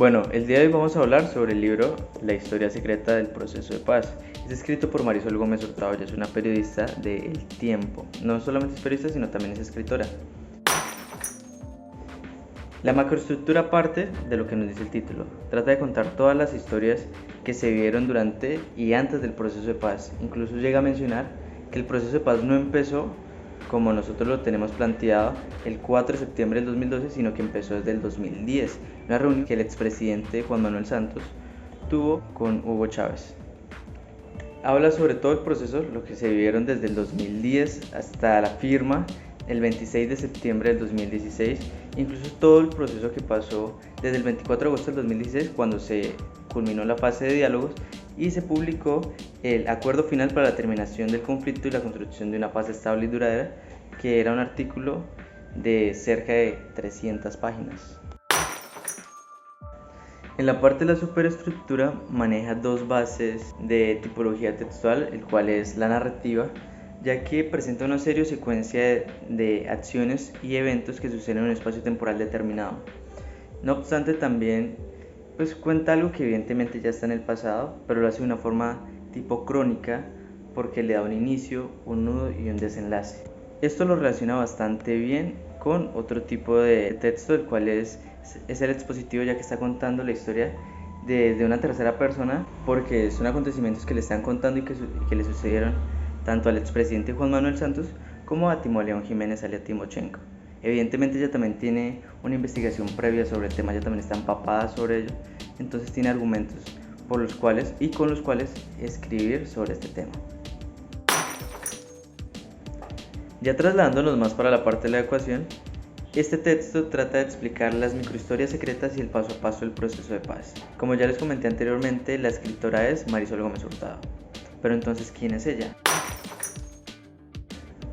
Bueno, el día de hoy vamos a hablar sobre el libro La historia secreta del proceso de paz. Es escrito por Marisol Gómez Hurtado, ella es una periodista de El Tiempo. No solamente es periodista, sino también es escritora. La macroestructura parte de lo que nos dice el título. Trata de contar todas las historias que se vivieron durante y antes del proceso de paz. Incluso llega a mencionar que el proceso de paz no empezó como nosotros lo tenemos planteado el 4 de septiembre del 2012, sino que empezó desde el 2010, una reunión que el expresidente Juan Manuel Santos tuvo con Hugo Chávez. Habla sobre todo el proceso, lo que se vivieron desde el 2010 hasta la firma el 26 de septiembre del 2016, incluso todo el proceso que pasó desde el 24 de agosto del 2016, cuando se culminó la fase de diálogos y se publicó el acuerdo final para la terminación del conflicto y la construcción de una paz estable y duradera, que era un artículo de cerca de 300 páginas. En la parte de la superestructura maneja dos bases de tipología textual, el cual es la narrativa, ya que presenta una serie o secuencia de acciones y eventos que suceden en un espacio temporal determinado. No obstante, también cuenta algo que evidentemente ya está en el pasado, pero lo hace de una forma tipo crónica, porque le da un inicio, un nudo y un desenlace. Esto lo relaciona bastante bien con otro tipo de texto, el cual es el expositivo, ya que está contando la historia desde una tercera persona, porque son acontecimientos que le están contando y que le sucedieron tanto al expresidente Juan Manuel Santos como a Timoleón Jiménez alias Timochenko. Evidentemente ella también tiene una investigación previa sobre el tema, ella también está empapada sobre ello, entonces tiene argumentos por los cuales y con los cuales escribir sobre este tema. Ya trasladándonos más para la parte de la ecuación, este texto trata de explicar las microhistorias secretas y el paso a paso del proceso de paz. Como ya les comenté anteriormente, la escritora es Marisol Gómez Hurtado. Pero entonces, ¿quién es ella?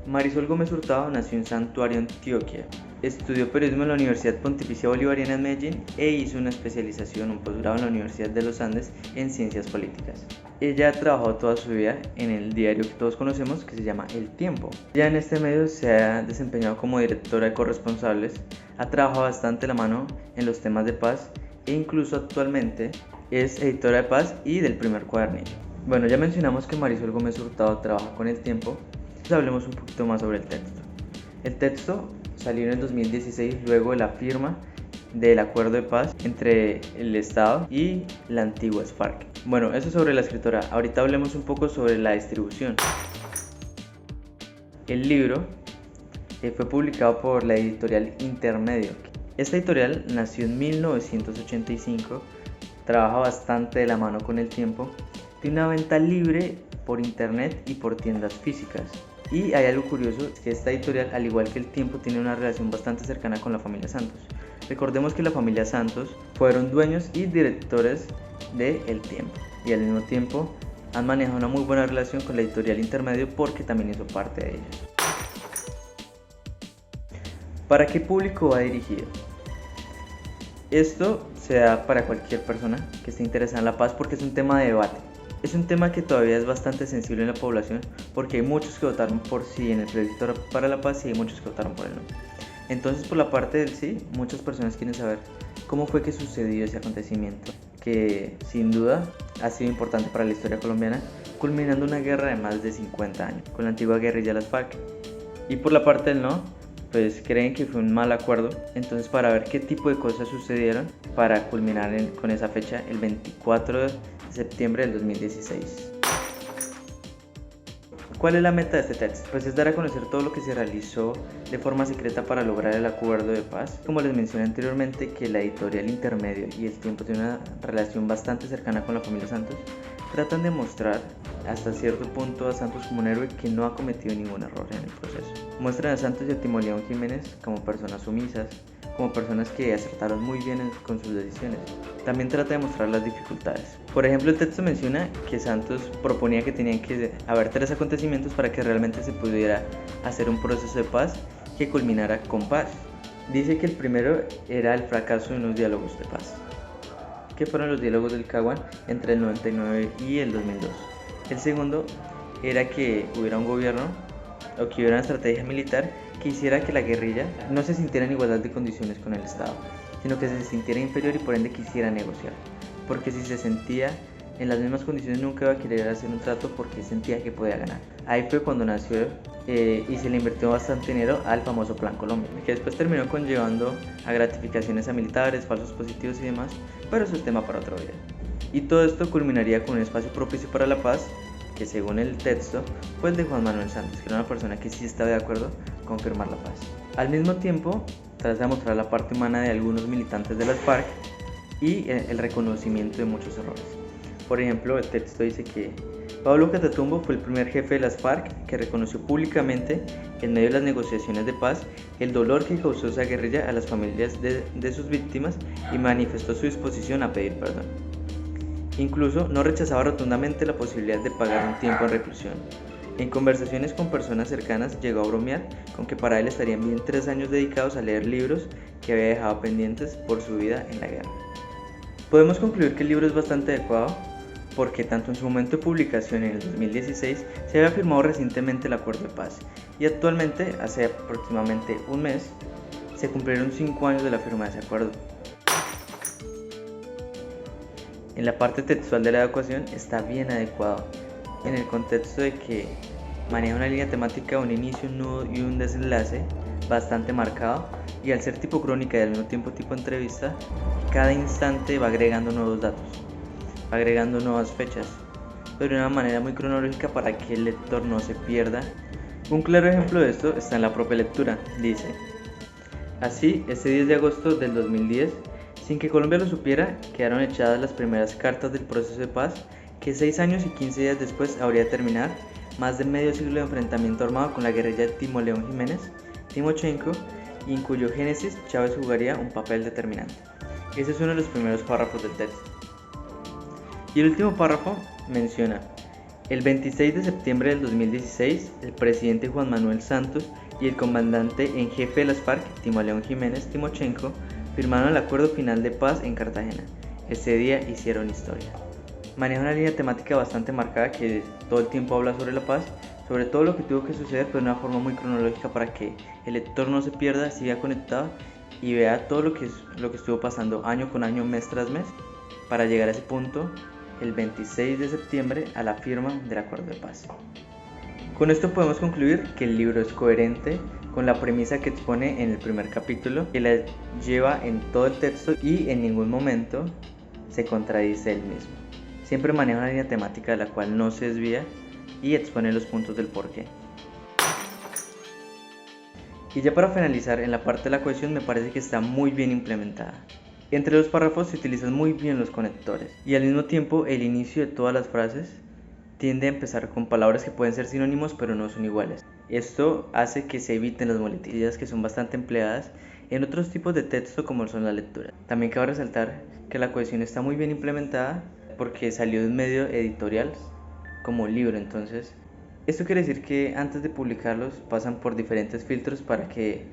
Marisol Gómez Hurtado nació en Santuario, Antioquia. Estudió periodismo en la Universidad Pontificia Bolivariana en Medellín e hizo una especialización, un posgrado en la Universidad de los Andes en Ciencias Políticas. Ella ha trabajado toda su vida en el diario que todos conocemos, que se llama El Tiempo. Ya en este medio se ha desempeñado como directora de corresponsables, ha trabajado bastante la mano en los temas de paz e incluso actualmente es editora de Paz y del Primer Cuadernillo. Bueno, ya mencionamos que Marisol Gómez Hurtado trabaja con El Tiempo. Hablemos un poquito más sobre el texto. El texto salió en el 2016 luego de la firma del acuerdo de paz entre el Estado y la antigua FARC. Bueno, eso sobre la escritora. Ahorita hablemos un poco sobre la distribución. El libro fue publicado por la editorial Intermedio. Esta editorial nació en 1985, trabaja bastante de la mano con El Tiempo, tiene una venta libre por internet y por tiendas físicas. Y hay algo curioso, es que esta editorial, al igual que El Tiempo, tiene una relación bastante cercana con la familia Santos. Recordemos que la familia Santos fueron dueños y directores de El Tiempo, y al mismo tiempo han manejado una muy buena relación con la editorial Intermedio porque también hizo parte de ellos. ¿Para qué público va dirigido? Esto se da para cualquier persona que esté interesada en la paz, porque es un tema de debate. Es un tema que todavía es bastante sensible en la población, porque hay muchos que votaron por sí en el plebiscito para la paz y hay muchos que votaron por el no. Entonces, por la parte del sí, muchas personas quieren saber cómo fue que sucedió ese acontecimiento, que sin duda ha sido importante para la historia colombiana, culminando una guerra de más de 50 años con la antigua guerrilla de las FARC. Y por la parte del no, pues creen que fue un mal acuerdo. Entonces, para ver qué tipo de cosas sucedieron para culminar con esa fecha, el 24 de septiembre del 2016. ¿Cuál es la meta de este texto? Pues es dar a conocer todo lo que se realizó de forma secreta para lograr el acuerdo de paz. Como les mencioné anteriormente, que la editorial Intermedio y El Tiempo tienen una relación bastante cercana con la familia Santos, tratan de mostrar hasta cierto punto a Santos como un héroe que no ha cometido ningún error en el proceso. Muestran a Santos y a Timoleón Jiménez como personas sumisas, como personas que acertaron muy bien con sus decisiones. También trata de mostrar las dificultades. Por ejemplo, el texto menciona que Santos proponía que tenían que haber 3 acontecimientos para que realmente se pudiera hacer un proceso de paz que culminara con paz. Dice que el primero era el fracaso de unos diálogos de paz, que fueron los diálogos del Caguán entre el 99 y el 2002. El segundo era que hubiera un gobierno o que hubiera una estrategia militar que hiciera que la guerrilla no se sintiera en igualdad de condiciones con el Estado. sino que se sintiera inferior y por ende quisiera negociar, porque si se sentía en las mismas condiciones nunca iba a querer hacer un trato porque sentía que podía ganar. Ahí fue cuando nació y se le invirtió bastante dinero al famoso Plan Colombia, que después terminó conllevando a gratificaciones a militares, falsos positivos y demás, pero eso es tema para otro video. Y todo esto culminaría con un espacio propicio para la paz, que según el texto fue el de Juan Manuel Santos, que era una persona que sí estaba de acuerdo con firmar la paz. Al mismo tiempo, tras demostrar la parte humana de algunos militantes de las FARC y el reconocimiento de muchos errores. Por ejemplo, el texto dice que Pablo Catatumbo fue el primer jefe de las FARC que reconoció públicamente, en medio de las negociaciones de paz, el dolor que causó esa guerrilla a las familias de sus víctimas y manifestó su disposición a pedir perdón. Incluso no rechazaba rotundamente la posibilidad de pagar un tiempo en reclusión. En conversaciones con personas cercanas llegó a bromear con que para él estarían bien 3 años dedicados a leer libros que había dejado pendientes por su vida en la guerra. Podemos concluir que el libro es bastante adecuado porque tanto en su momento de publicación en el 2016 se había firmado recientemente el acuerdo de paz y actualmente, hace aproximadamente un mes, se cumplieron 5 años de la firma de ese acuerdo. En la parte textual de la ecuación está bien adecuado, en el contexto de que maneja una línea temática, un inicio, un nudo y un desenlace bastante marcado, y al ser tipo crónica y al mismo tiempo tipo entrevista, cada instante va agregando nuevos datos, va agregando nuevas fechas, pero de una manera muy cronológica para que el lector no se pierda. Un claro ejemplo de esto está en la propia lectura. Dice: así, este 10 de agosto del 2010, sin que Colombia lo supiera, quedaron echadas las primeras cartas del proceso de paz que 6 años y 15 días después habría de terminar más de medio siglo de enfrentamiento armado con la guerrilla de Timo León Jiménez, Timochenko, y en cuyo génesis Chávez jugaría un papel determinante. Ese es uno de los primeros párrafos del texto. Y el último párrafo menciona: el 26 de septiembre del 2016, el presidente Juan Manuel Santos y el comandante en jefe de las FARC, Timo León Jiménez Timochenko, firmaron el acuerdo final de paz en Cartagena. Ese día hicieron historia. Maneja una línea temática bastante marcada que todo el tiempo habla sobre la paz, sobre todo lo que tuvo que suceder, pero de una forma muy cronológica para que el lector no se pierda, siga conectado y vea todo lo que estuvo pasando año con año, mes tras mes, para llegar a ese punto, el 26 de septiembre, a la firma del acuerdo de paz. Con esto podemos concluir que el libro es coherente con la premisa que expone en el primer capítulo, que la lleva en todo el texto y en ningún momento se contradice él mismo. Siempre maneja una línea temática de la cual no se desvía y expone los puntos del porqué. Y ya para finalizar, en la parte de la cohesión me parece que está muy bien implementada. Entre los párrafos se utilizan muy bien los conectores y al mismo tiempo el inicio de todas las frases tiende a empezar con palabras que pueden ser sinónimos pero no son iguales. Esto hace que se eviten las muletillas que son bastante empleadas en otros tipos de texto como son la lectura. También cabe resaltar que la cohesión está muy bien implementada porque salió de un medio editorial como libro, entonces esto quiere decir que antes de publicarlos pasan por diferentes filtros para que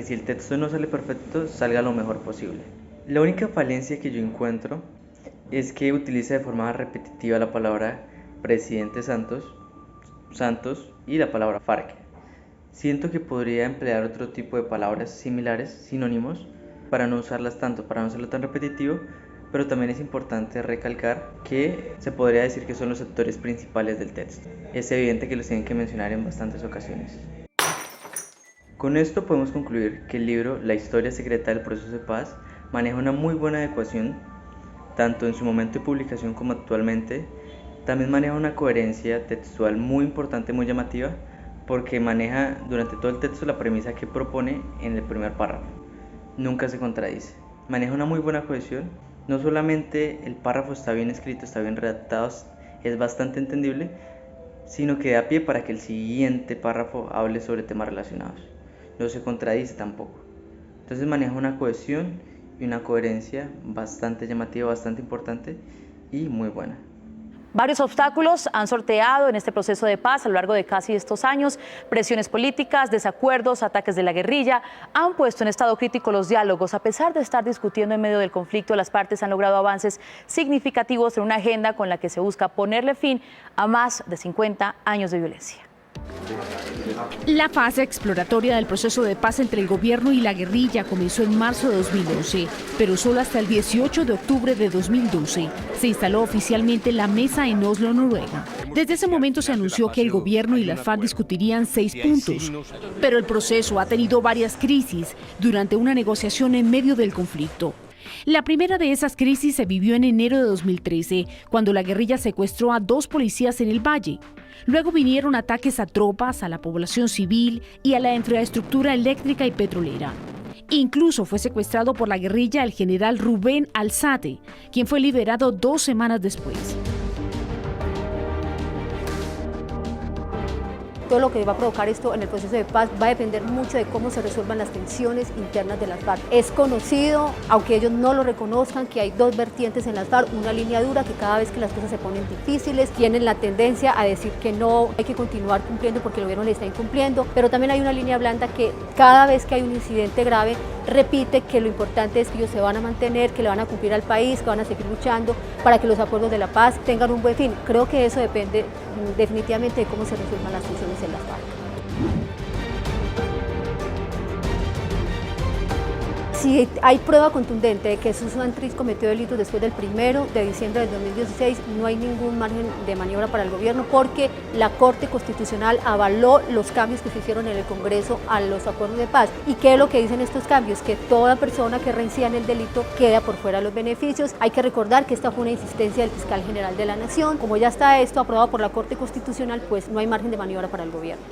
si el texto no sale perfecto salga lo mejor posible. La única falencia que yo encuentro es que utiliza de forma repetitiva la palabra presidente Santos y la palabra FARC. Siento que podría emplear otro tipo de palabras similares, sinónimos, para no usarlas tanto, para no hacerlo tan repetitivo, pero también es importante recalcar que se podría decir que son los actores principales del texto. Es evidente que los tienen que mencionar en bastantes ocasiones. Con esto podemos concluir que el libro La historia secreta del proceso de paz maneja una muy buena adecuación, tanto en su momento de publicación como actualmente. También maneja una coherencia textual muy importante, muy llamativa, porque maneja durante todo el texto la premisa que propone en el primer párrafo. Nunca se contradice. Maneja una muy buena cohesión. No solamente el párrafo está bien escrito, está bien redactado, es bastante entendible, sino que da pie para que el siguiente párrafo hable sobre temas relacionados. No se contradice tampoco. Entonces maneja una cohesión y una coherencia bastante llamativa, bastante importante y muy buena. Varios obstáculos han sorteado en este proceso de paz a lo largo de casi estos años. Presiones políticas, desacuerdos, ataques de la guerrilla han puesto en estado crítico los diálogos. A pesar de estar discutiendo en medio del conflicto, las partes han logrado avances significativos en una agenda con la que se busca ponerle fin a más de 50 años de violencia. La fase exploratoria del proceso de paz entre el gobierno y la guerrilla comenzó en marzo de 2011, pero solo hasta el 18 de octubre de 2012 se instaló oficialmente la mesa en Oslo, Noruega. Desde ese momento se anunció que el gobierno y las FARC discutirían 6 puntos, pero el proceso ha tenido varias crisis durante una negociación en medio del conflicto. La primera de esas crisis se vivió en enero de 2013, cuando la guerrilla secuestró a 2 policías en el Valle. Luego vinieron ataques a tropas, a la población civil y a la infraestructura eléctrica y petrolera. Incluso fue secuestrado por la guerrilla el general Rubén Alzate, quien fue liberado 2 semanas después. Todo lo que va a provocar esto en el proceso de paz va a depender mucho de cómo se resuelvan las tensiones internas de las FARC. Es conocido, aunque ellos no lo reconozcan, que hay 2 vertientes en las FARC, una línea dura que cada vez que las cosas se ponen difíciles tienen la tendencia a decir que no hay que continuar cumpliendo porque el gobierno le está incumpliendo, pero también hay una línea blanda que cada vez que hay un incidente grave repite que lo importante es que ellos se van a mantener, que le van a cumplir al país, que van a seguir luchando para que los acuerdos de la paz tengan un buen fin. Creo que eso depende definitivamente de cómo se resuelvan las tensiones en las FARC. Si hay prueba contundente de que Susan Tris cometió delitos después del 1 de diciembre del 2016, no hay ningún margen de maniobra para el gobierno porque la Corte Constitucional avaló los cambios que se hicieron en el Congreso a los acuerdos de paz. ¿Y qué es lo que dicen estos cambios? Que toda persona que reincida en el delito queda por fuera de los beneficios. Hay que recordar que esta fue una insistencia del Fiscal General de la Nación. Como ya está esto aprobado por la Corte Constitucional, pues no hay margen de maniobra para el gobierno.